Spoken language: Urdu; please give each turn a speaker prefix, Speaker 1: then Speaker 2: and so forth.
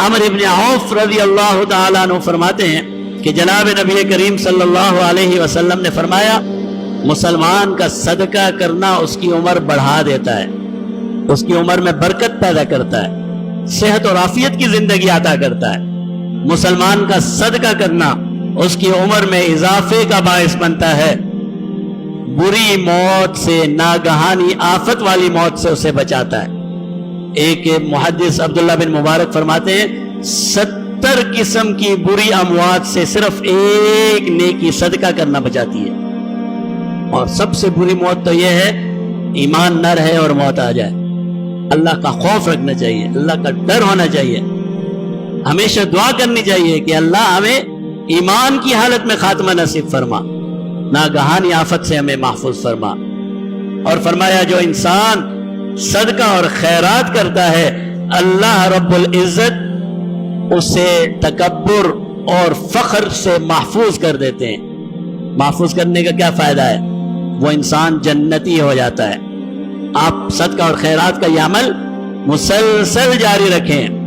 Speaker 1: عمرو بن عوف رضی اللہ تعالیٰ عنہ فرماتے ہیں کہ جناب نبی کریم صلی اللہ علیہ وسلم نے فرمایا مسلمان کا صدقہ کرنا اس کی عمر بڑھا دیتا ہے، اس کی عمر میں برکت پیدا کرتا ہے، صحت اور عافیت کی زندگی عطا کرتا ہے۔ مسلمان کا صدقہ کرنا اس کی عمر میں اضافے کا باعث بنتا ہے، بری موت سے، ناگہانی آفت والی موت سے اسے بچاتا ہے۔ ایک محدث عبداللہ بن مبارک فرماتے ہیں 70 قسم کی بری اموات سے صرف ایک نیکی صدقہ کرنا بچاتی ہے، اور سب سے بری موت تو یہ ہے ایمان نہ رہے اور موت آ جائے۔ اللہ کا خوف رکھنا چاہیے، اللہ کا ڈر ہونا چاہیے، ہمیشہ دعا کرنی چاہیے کہ اللہ ہمیں ایمان کی حالت میں خاتمہ نصیب فرما، ناگہانی آفت سے ہمیں محفوظ فرما۔ اور فرمایا جو انسان صدقہ اور خیرات کرتا ہے اللہ رب العزت اسے تکبر اور فخر سے محفوظ کر دیتے ہیں۔ محفوظ کرنے کا کیا فائدہ ہے؟ وہ انسان جنتی ہو جاتا ہے۔ آپ صدقہ اور خیرات کا یہ عمل مسلسل جاری رکھیں۔